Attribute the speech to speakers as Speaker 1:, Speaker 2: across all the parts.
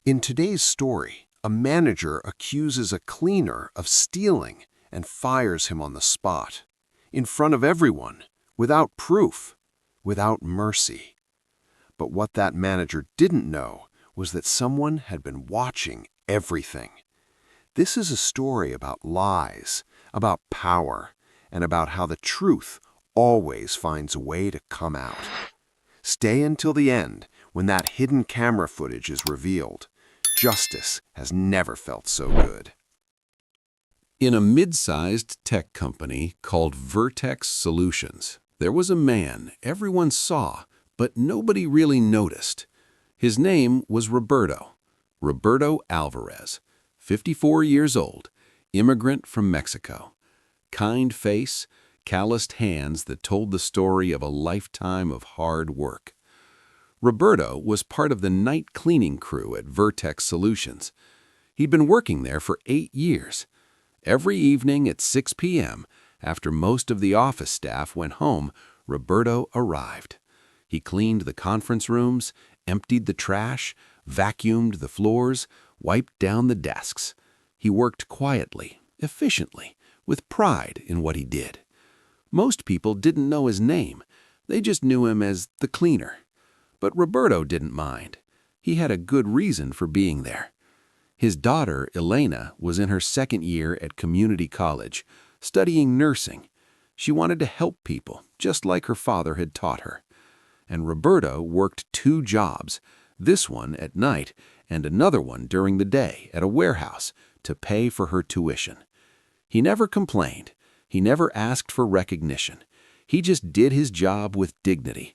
Speaker 1: In today's story, a manager accuses a cleaner of stealing and fires him on the spot, in front of everyone, without proof, without mercy. But what that manager didn't know was that someone had been watching everything. This is a story about lies, about power, and about how the truth always finds a way to come out. Stay until the end, when that hidden camera footage is revealed. Justice has never felt so good.
Speaker 2: In a mid-sized tech company called Vertex Solutions, there was a man everyone saw, but nobody really noticed. His name was Roberto Alvarez, 54 years old, immigrant from Mexico. Kind face, calloused hands that told the story of a lifetime of hard work. Roberto was part of the night cleaning crew at Vertex Solutions. He'd been working there for 8 years. Every evening at 6 p.m., after most of the office staff went home, Roberto arrived. He cleaned the conference rooms, emptied the trash, vacuumed the floors, wiped down the desks. He worked quietly, efficiently, with pride in what he did. Most people didn't know his name. They just knew him as the cleaner. But Roberto didn't mind. He had a good reason for being there. His daughter, Elena, was in her second year at community college, studying nursing. She wanted to help people, just like her father had taught her. And Roberto worked 2 jobs, this one at night and another one during the day at a warehouse, to pay for her tuition. He never complained. He never asked for recognition. He just did his job with dignity.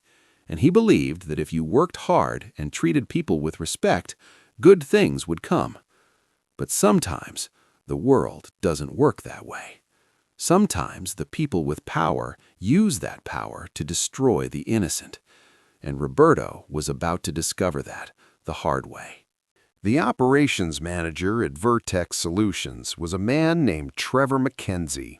Speaker 2: And he believed that if you worked hard and treated people with respect, good things would come. But sometimes the world doesn't work that way. Sometimes the people with power use that power to destroy the innocent. And Roberto was about to discover that the hard way.
Speaker 1: The operations manager at Vertex Solutions was a man named Trevor McKenzie,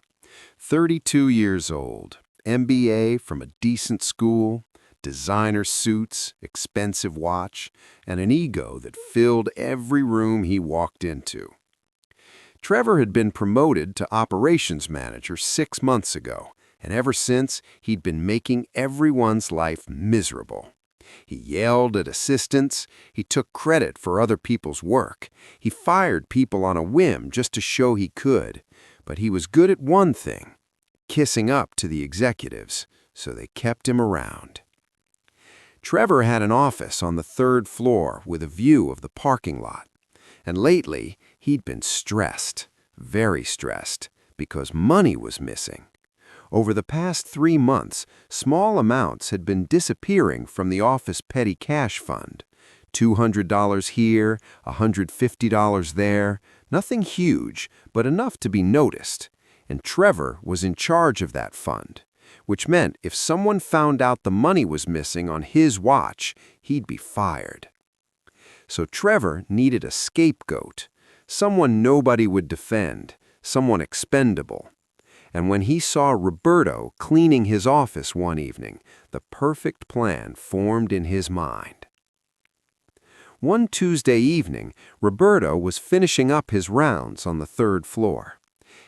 Speaker 1: 32 years old, MBA from a decent school, designer suits, expensive watch, and an ego that filled every room he walked into. Trevor had been promoted to operations manager 6 months ago, and ever since, he'd been making everyone's life miserable. He yelled at assistants, he took credit for other people's work, he fired people on a whim just to show he could, but he was good at one thing, kissing up to the executives, so they kept him around. Trevor had an office on the 3rd floor with a view of the parking lot, and lately he'd been stressed, very stressed, because money was missing. Over the past 3 months, small amounts had been disappearing from the office petty cash fund. $200 here, $150 there, nothing huge, but enough to be noticed. And Trevor was in charge of that fund, which meant if someone found out the money was missing on his watch, he'd be fired. So Trevor needed a scapegoat, someone nobody would defend, someone expendable. And when he saw Roberto cleaning his office one evening, the perfect plan formed in his mind. One Tuesday evening, Roberto was finishing up his rounds on the 3rd floor.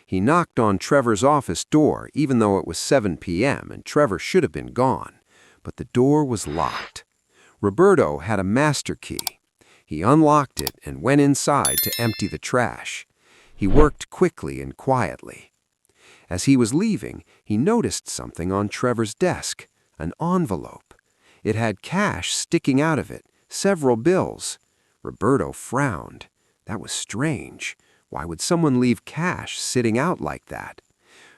Speaker 1: He knocked on Trevor's office door even though it was 7 p.m. and Trevor should have been gone, but the door was locked. Roberto had a master key. He unlocked it and went inside to empty the trash. He worked quickly and quietly. As he was leaving, he noticed something on Trevor's desk, an envelope. It had cash sticking out of it, several bills. Roberto frowned. That was strange. Why would someone leave cash sitting out like that?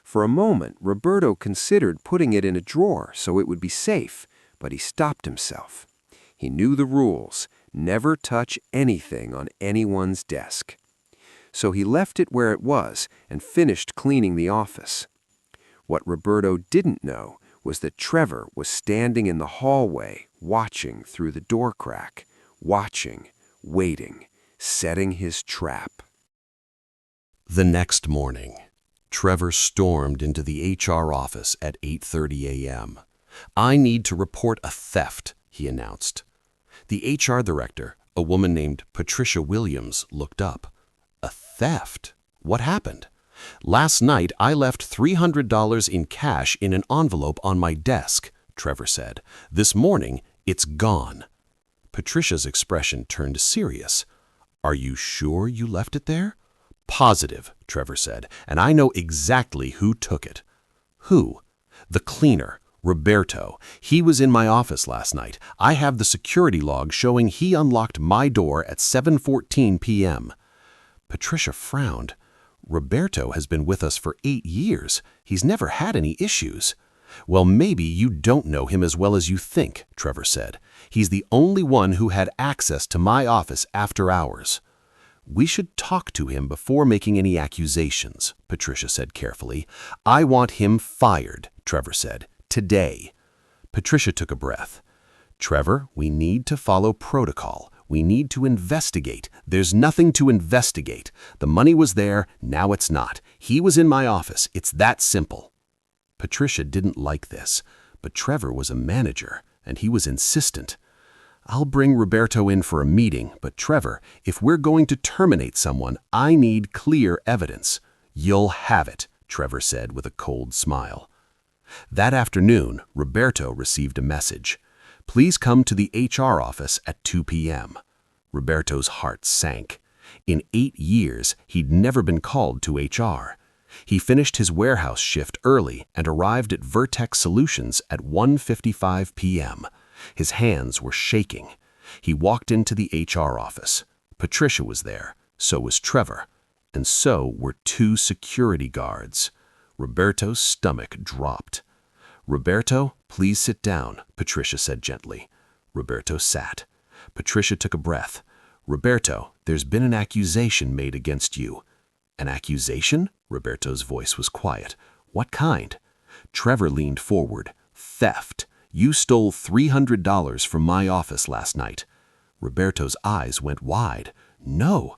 Speaker 1: For a moment, Roberto considered putting it in a drawer so it would be safe, but he stopped himself. He knew the rules: never touch anything on anyone's desk. So he left it where it was and finished cleaning the office. What Roberto didn't know was that Trevor was standing in the hallway, watching through the door crack, watching, waiting, setting his trap.
Speaker 3: The next morning, Trevor stormed into the HR office at 8:30 a.m. "I need to report a theft," he announced. The HR director, A woman named Patricia Williams looked up. A theft? What happened? Last night, I left $300 in cash in an envelope on my desk, Trevor said. This morning, it's gone. Patricia's expression turned serious. Are you sure you left it there? Positive, Trevor said, and I know exactly who took it. Who? The cleaner, Roberto. He was in my office last night. I have the security log showing he unlocked my door at 7:14 p.m. Patricia frowned. Roberto has been with us for 8 years. He's never had any issues. Well, maybe you don't know him as well as you think, Trevor said. He's the only one who had access to my office after hours. We should talk to him before making any accusations, Patricia said carefully. I want him fired, Trevor said. Today. Patricia took a breath. Trevor, we need to follow protocol. We need to investigate. There's nothing to investigate. The money was there, now it's not. He was in my office. It's that simple. Patricia didn't like this, but Trevor was a manager, and he was insistent. I'll bring Roberto in for a meeting, but Trevor, if we're going to terminate someone, I need clear evidence. You'll have it, Trevor said with a cold smile. That afternoon, Roberto received a message. Please come to the HR office at 2 p.m. Roberto's heart sank. In 8 years, he'd never been called to HR. He finished his warehouse shift early and arrived at Vertex Solutions at 1:55 p.m. His hands were shaking. He walked into the HR office. Patricia was there, so was Trevor, and so were 2 security guards. Roberto's stomach dropped. Roberto, please sit down, Patricia said gently. Roberto sat. Patricia took a breath. Roberto, there's been an accusation made against you. An accusation? Roberto's voice was quiet. What kind? Trevor leaned forward. Theft. You stole $300 from my office last night. Roberto's eyes went wide. No,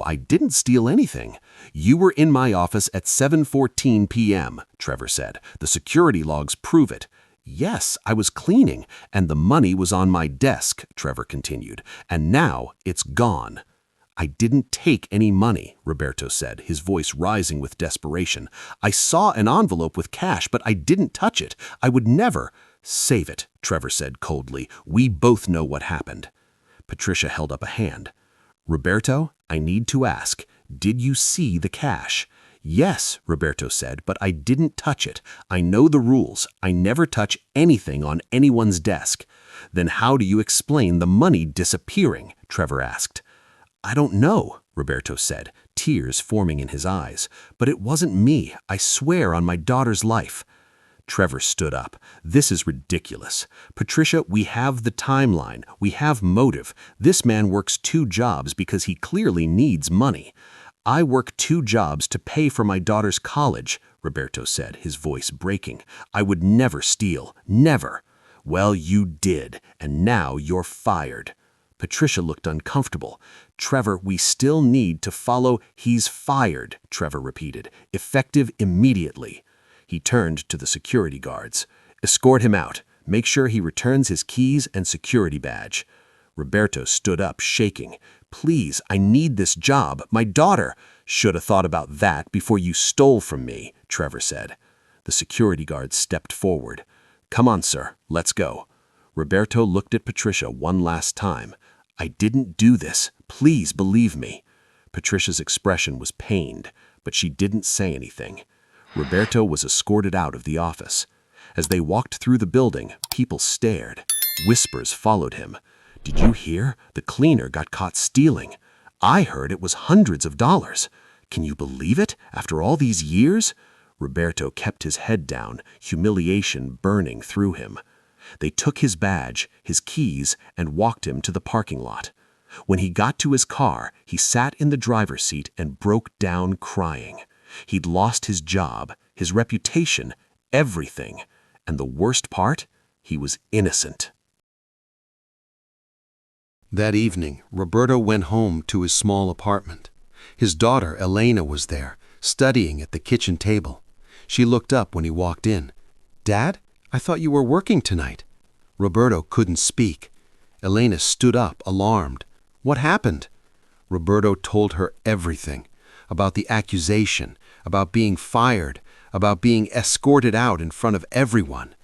Speaker 3: I didn't steal anything. You were in my office at 7:14 p.m., Trevor said. The security logs prove it. Yes, I was cleaning, and the money was on my desk, Trevor continued, and now it's gone. I didn't take any money, Roberto said, his voice rising with desperation. I saw an envelope with cash, but I didn't touch it. I would never. Save it, Trevor said coldly. We both know what happened. Patricia held up a hand. Roberto, I need to ask, did you see the cash? Yes, Roberto said, but I didn't touch it. I know the rules. I never touch anything on anyone's desk. Then how do you explain the money disappearing? Trevor asked. I don't know, Roberto said, tears forming in his eyes. But it wasn't me. I swear on my daughter's life. Trevor stood up. This is ridiculous. Patricia, we have the timeline. We have motive. This man works 2 jobs because he clearly needs money. I work 2 jobs to pay for my daughter's college, Roberto said, his voice breaking. I would never steal. Never. Well, you did, and now you're fired. Patricia looked uncomfortable. Trevor, we still need to follow. He's fired, Trevor repeated. Effective immediately. He turned to the security guards. Escort him out. Make sure he returns his keys and security badge. Roberto stood up, shaking. Please, I need this job. My daughter. Should have thought about that before you stole from me, Trevor said. The security guard stepped forward. Come on, sir. Let's go. Roberto looked at Patricia one last time. I didn't do this. Please believe me. Patricia's expression was pained, but she didn't say anything. Roberto was escorted out of the office. As they walked through the building, people stared. Whispers followed him. Did you hear? The cleaner got caught stealing. I heard it was hundreds of dollars. Can you believe it? After all these years? Roberto kept his head down, humiliation burning through him. They took his badge, his keys, and walked him to the parking lot. When he got to his car, he sat in the driver's seat and broke down crying. He'd lost his job, his reputation, everything. And the worst part? He was innocent.
Speaker 1: That evening, Roberto went home to his small apartment. His daughter, Elena, was there, studying at the kitchen table. She looked up when he walked in. Dad, I thought you were working tonight. Roberto couldn't speak. Elena stood up, alarmed. What happened? Roberto told her everything. About the accusation, about being fired, about being escorted out in front of everyone.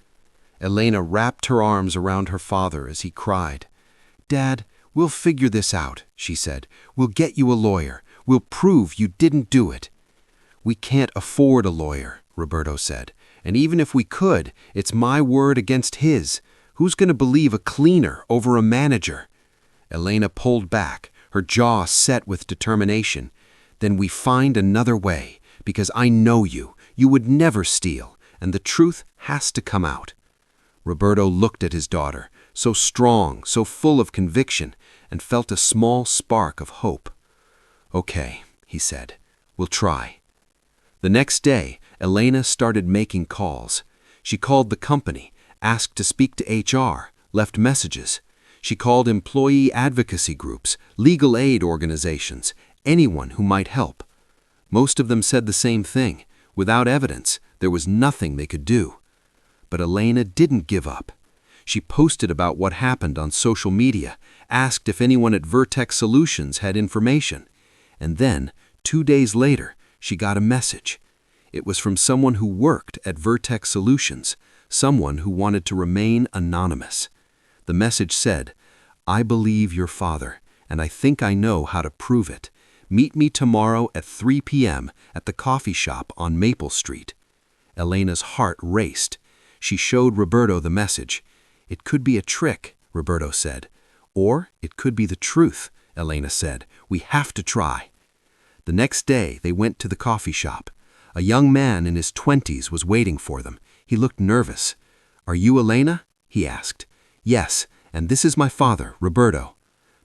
Speaker 1: Elena wrapped her arms around her father as he cried. "Dad, we'll figure this out," she said. "We'll get you a lawyer. We'll prove you didn't do it." "We can't afford a lawyer," Roberto said. "And even if we could, it's my word against his. Who's going to believe a cleaner over a manager?" Elena pulled back, her jaw set with determination. "Then we find another way, because I know you. You would never steal, and the truth has to come out." Roberto looked at his daughter, so strong, so full of conviction, and felt a small spark of hope. "Okay," he said, "we'll try." The next day, Elena started making calls. She called the company, asked to speak to HR, left messages. She called employee advocacy groups, legal aid organizations, anyone who might help. Most of them said the same thing. Without evidence, there was nothing they could do. But Elena didn't give up. She posted about what happened on social media, asked if anyone at Vertex Solutions had information. And then, 2 days later, she got a message. It was from someone who worked at Vertex Solutions, someone who wanted to remain anonymous. The message said, "I believe your father, and I think I know how to prove it. Meet me tomorrow at 3 p.m. at the coffee shop on Maple Street." Elena's heart raced. She showed Roberto the message. "It could be a trick," Roberto said. "Or it could be the truth," Elena said. "We have to try." The next day, they went to the coffee shop. A young man in his 20s was waiting for them. He looked nervous. "Are you Elena?" he asked. "Yes, and this is my father, Roberto."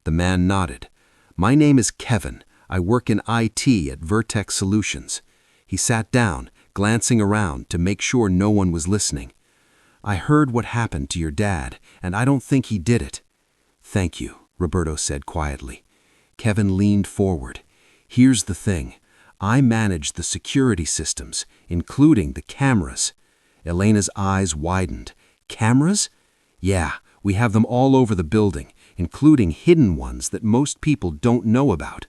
Speaker 1: The man nodded. "My name is Kevin. I work in IT at Vertex Solutions." He sat down, glancing around to make sure no one was listening. "I heard what happened to your dad, and I don't think he did it." "Thank you," Roberto said quietly. Kevin leaned forward. "Here's the thing. I manage the security systems, including the cameras." Elena's eyes widened. "Cameras?" "Yeah, we have them all over the building, including hidden ones that most people don't know about."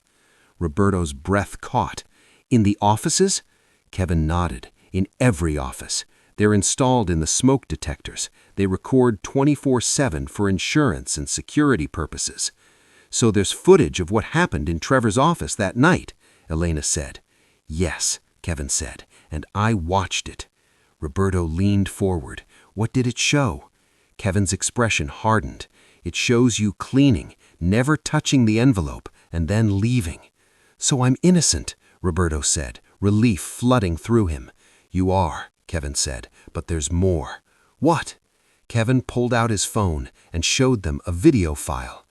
Speaker 1: Roberto's breath caught. "In the offices?" Kevin nodded. "In every office. They're installed in the smoke detectors. They record 24/7 for insurance and security purposes." "So there's footage of what happened in Trevor's office that night," Elena said. "Yes," Kevin said, "and I watched it." Roberto leaned forward. "What did it show?" Kevin's expression hardened. "It shows you cleaning, never touching the envelope, and then leaving." "So I'm innocent," Roberto said, relief flooding through him. "You are," Kevin said, "but there's more." "What?" Kevin pulled out his phone and showed them a video file.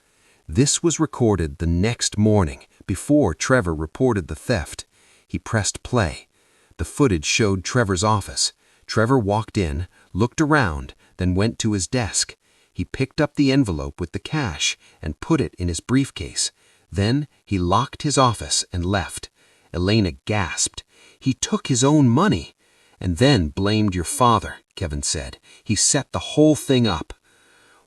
Speaker 1: This was recorded the next morning, before Trevor reported the theft. He pressed play. The footage showed Trevor's office. Trevor walked in, looked around, then went to his desk. He picked up the envelope with the cash and put it in his briefcase. Then he locked his office and left. Elena gasped. "He took his own money." "And then blamed your father," Kevin said. "He set the whole thing up."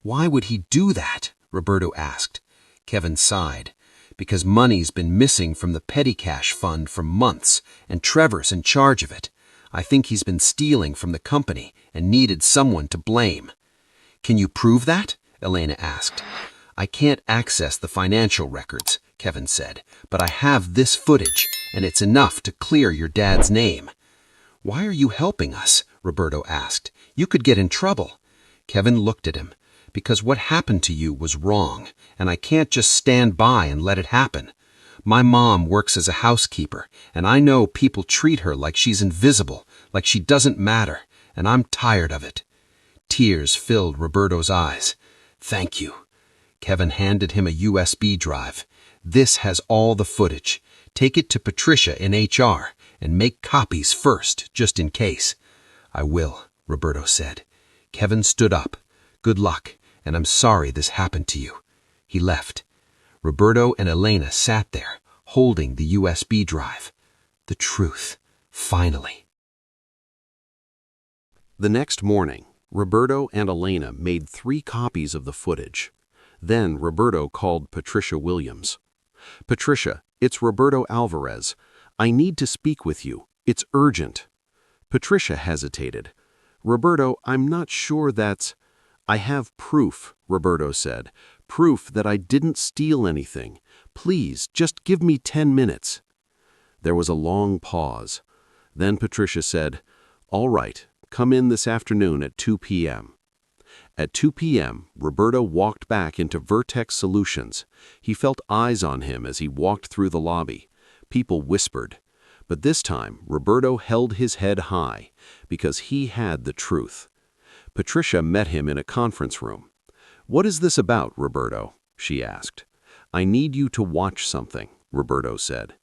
Speaker 1: "Why would he do that?" Roberto asked. Kevin sighed. "Because money's been missing from the petty cash fund for months, and Trevor's in charge of it. I think he's been stealing from the company and needed someone to blame." "Can you prove that?" Elena asked. "I can't access the financial records," Kevin said, "but I have this footage, and it's enough to clear your dad's name." "Why are you helping us?" Roberto asked. "You could get in trouble." Kevin looked at him. "Because what happened to you was wrong, and I can't just stand by and let it happen. My mom works as a housekeeper, and I know people treat her like she's invisible, like she doesn't matter, and I'm tired of it." Tears filled Roberto's eyes. "Thank you." Kevin handed him a USB drive. "This has all the footage. Take it to Patricia in HR and make copies first, just in case." "I will," Roberto said. Kevin stood up. "Good luck, and I'm sorry this happened to you." He left. Roberto and Elena sat there, holding the USB drive. The truth, finally. The next morning, Roberto and Elena made 3 copies of the footage.
Speaker 3: Then Roberto called Patricia Williams. "Patricia, it's Roberto Alvarez. I need to speak with you. It's urgent." Patricia hesitated. "Roberto, I'm not sure that's—" "I have proof," Roberto said. "Proof that I didn't steal anything. Please, just give me 10 minutes." There was a long pause. Then Patricia said, "All right, come in this afternoon at 2 p.m. At 2 p.m., Roberto walked back into Vertex Solutions. He felt eyes on him as he walked through the lobby. People whispered. But this time, Roberto held his head high, because he had the truth. Patricia met him in a conference room. "What is this about, Roberto?" she asked. "I need you to watch something," Roberto said.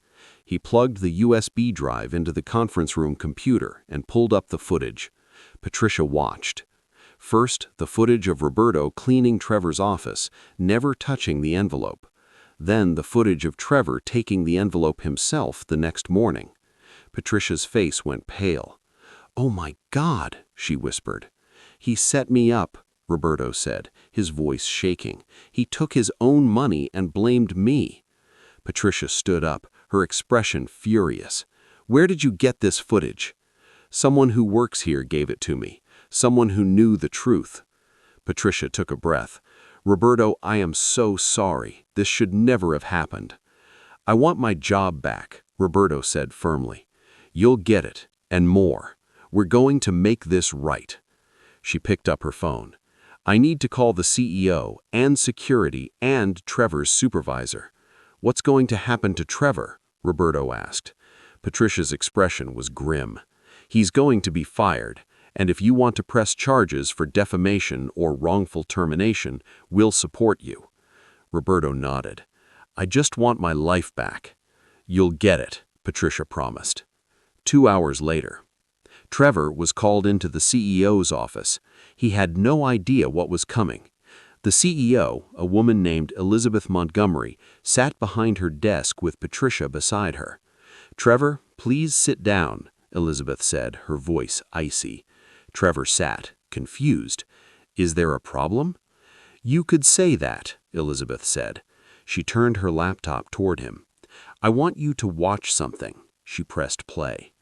Speaker 3: He plugged the USB drive into the conference room computer and pulled up the footage. Patricia watched. First, the footage of Roberto cleaning Trevor's office, never touching the envelope. Then the footage of Trevor taking the envelope himself the next morning. Patricia's face went pale. "Oh my God," she whispered. "He set me up," Roberto said, his voice shaking. "He took his own money and blamed me." Patricia stood up, her expression furious. "Where did you get this footage?" "Someone who works here gave it to me. Someone who knew the truth." Patricia took a breath. "Roberto, I am so sorry. This should never have happened." "I want my job back," Roberto said firmly. "You'll get it, and more. We're going to make this right." She picked up her phone. "I need to call the CEO and security and Trevor's supervisor." "What's going to happen to Trevor?" Roberto asked. Patricia's expression was grim. "He's going to be fired, and if you want to press charges for defamation or wrongful termination, we'll support you." Roberto nodded. "I just want my life back." "You'll get it," Patricia promised. 2 hours later. Trevor was called into the CEO's office. He had no idea what was coming. The CEO, a woman named Elizabeth Montgomery, sat behind her desk with Patricia beside her. "Trevor, please sit down," Elizabeth said, her voice icy. Trevor sat, confused. "Is there a problem?" "You could say that," Elizabeth said. She turned her laptop toward him. "I want you to watch something." She pressed play.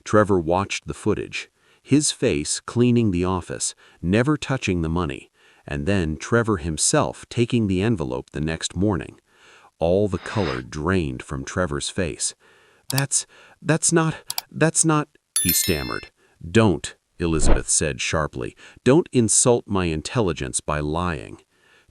Speaker 3: Trevor watched the footage. His face cleaning the office, never touching the money, and then Trevor himself taking the envelope the next morning. All the color drained from Trevor's face. That's not, he stammered. "Don't," Elizabeth said sharply. "Don't insult my intelligence by lying."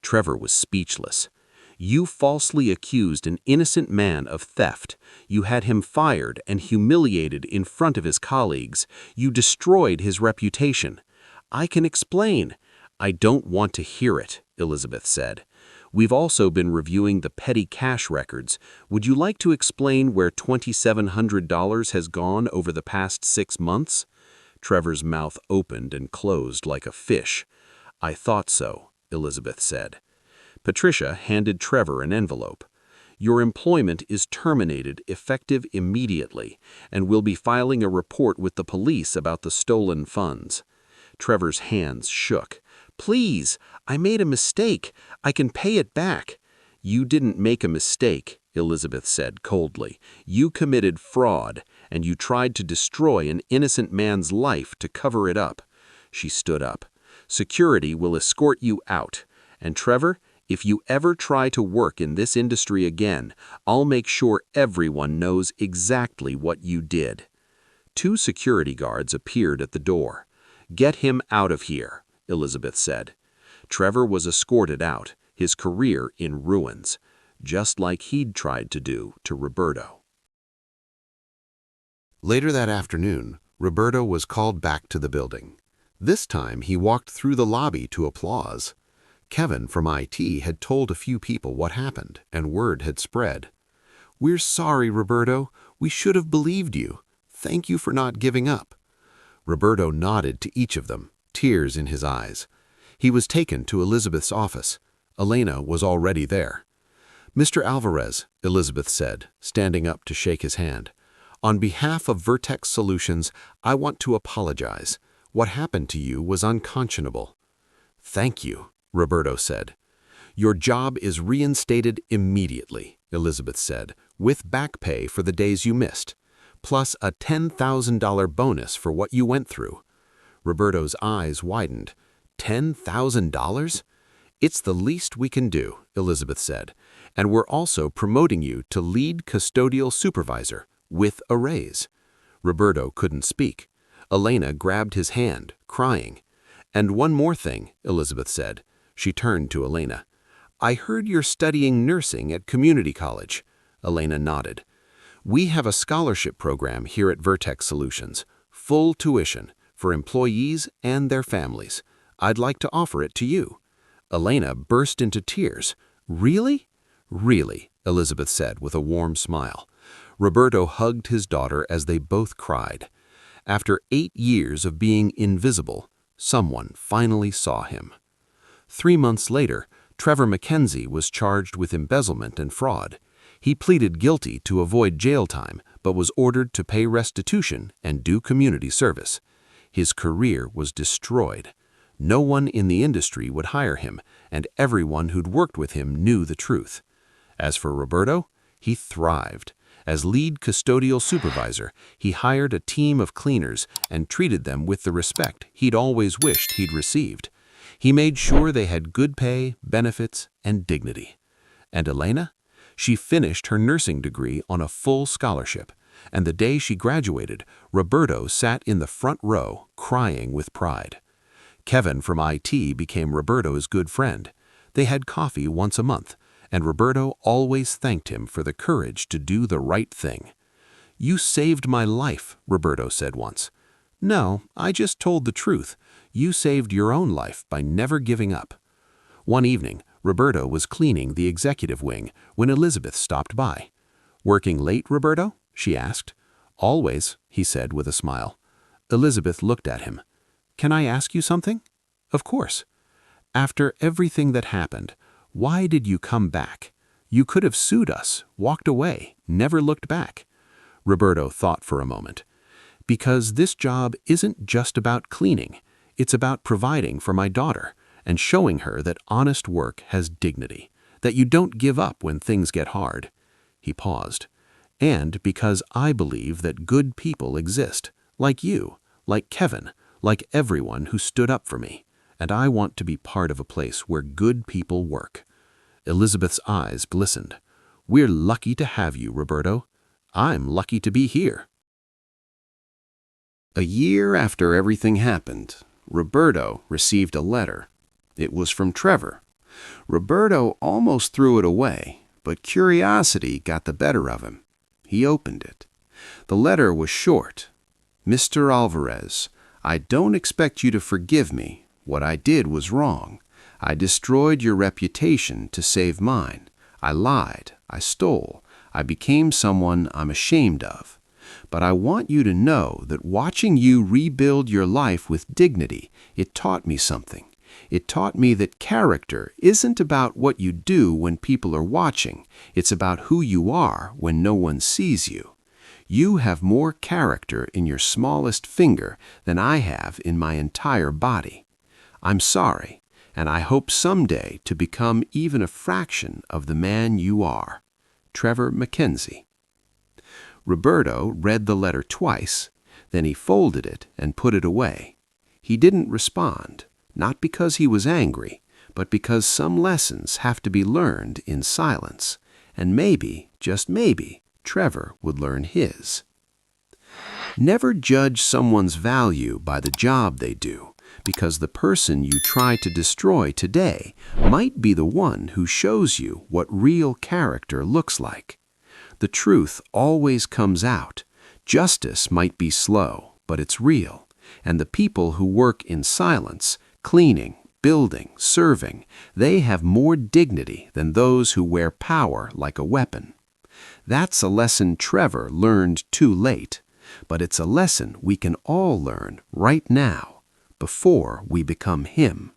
Speaker 3: Trevor was speechless. "You falsely accused an innocent man of theft. You had him fired and humiliated in front of his colleagues. You destroyed his reputation." "I can explain." "I don't want to hear it," Elizabeth said. "We've also been reviewing the petty cash records. Would you like to explain where $2,700 has gone over the past 6 months? Trevor's mouth opened and closed like a fish. "I thought so," Elizabeth said. Patricia handed Trevor an envelope. "Your employment is terminated effective immediately, and we'll be filing a report with the police about the stolen funds." Trevor's hands shook. "Please, I made a mistake. I can pay it back." "You didn't make a mistake," Elizabeth said coldly. "You committed fraud, and you tried to destroy an innocent man's life to cover it up." She stood up. "Security will escort you out. And Trevor, if you ever try to work in this industry again, I'll make sure everyone knows exactly what you did." 2 security guards appeared at the door. "Get him out of here," Elizabeth said. Trevor was escorted out, his career in ruins, just like he'd tried to do to Roberto.
Speaker 2: Later that afternoon, Roberto was called back to the building. This time he walked through the lobby to applause. Kevin from IT had told a few people what happened, and word had spread. "We're sorry, Roberto. We should have believed you. Thank you for not giving up." Roberto nodded to each of them, tears in his eyes. He was taken to Elizabeth's office. Elena was already there. "Mr. Alvarez," Elizabeth said, standing up to shake his hand. "On behalf of Vertex Solutions, I want to apologize. What happened to you was unconscionable." "Thank you," Roberto said.
Speaker 3: Your job is reinstated immediately, Elizabeth said, with back pay for the days you missed, plus a $10,000 bonus for what you went through. Roberto's eyes widened. $10,000? It's the least we can do, Elizabeth said, and we're also promoting you to lead custodial supervisor with a raise. Roberto couldn't speak. Elena grabbed his hand, crying. And one more thing, Elizabeth said. She turned to Elena. I heard you're studying nursing at community college. Elena nodded. We have a scholarship program here at Vertex Solutions, full tuition, for employees and their families. I'd like to offer it to you. Elena burst into tears. Really? Really, Elizabeth said with a warm smile. Roberto hugged his daughter as they both cried. After 8 years of being invisible, someone finally saw him. 3 months later, Trevor Mackenzie was charged with embezzlement and fraud. He pleaded guilty to avoid jail time, but was ordered to pay restitution and do community service. His career was destroyed. No one in the industry would hire him, and everyone who'd worked with him knew the truth. As for Roberto, he thrived. As lead custodial supervisor, he hired a team of cleaners and treated them with the respect he'd always wished he'd received. He made sure they had good pay, benefits, and dignity. And Elena? She finished her nursing degree on a full scholarship, and the day she graduated, Roberto sat in the front row, crying with pride. Kevin from IT became Roberto's good friend. They had coffee once a month, and Roberto always thanked him for the courage to do the right thing. You saved my life, Roberto said once. No, I just told the truth. You saved your own life by never giving up. One evening, Roberto was cleaning the executive wing when Elizabeth stopped by. Working late, Roberto? She asked. Always, he said with a smile. Elizabeth looked at him. Can I ask you something? Of course. After everything that happened, why did you come back? You could have sued us, walked away, never looked back. Roberto thought for a moment. Because this job isn't just about cleaning. It's about providing for my daughter and showing her that honest work has dignity, that you don't give up when things get hard. He paused. And because I believe that good people exist, like you, like Kevin, like everyone who stood up for me, and I want to be part of a place where good people work. Elizabeth's eyes glistened. We're lucky to have you, Roberto. I'm lucky to be here. A year after everything happened, Roberto received a letter. It was from Trevor. Roberto almost threw it away, but curiosity got the better of him. He opened it. The letter was short. Mr. Alvarez, I don't expect you to forgive me. What I did was wrong. I destroyed your reputation to save mine. I lied. I stole. I became someone I'm ashamed of. But I want you to know that watching you rebuild your life with dignity, it taught me something. It taught me that character isn't about what you do when people are watching. It's about who you are when no one sees you. You have more character in your smallest finger than I have in my entire body. I'm sorry, and I hope someday to become even a fraction of the man you are. Trevor Mackenzie. Roberto read the letter twice, then he folded it and put it away. He didn't respond, not because he was angry, but because some lessons have to be learned in silence, and maybe, just maybe, Trevor would learn his. Never judge someone's value by the job they do, because the person you try to destroy today might be the one who shows you what real character looks like. The truth always comes out. Justice might be slow, but it's real. And the people who work in silence, cleaning, building, serving, they have more dignity than those who wear power like a weapon. That's a lesson Trevor learned too late, but it's a lesson we can all learn right now, before we become him.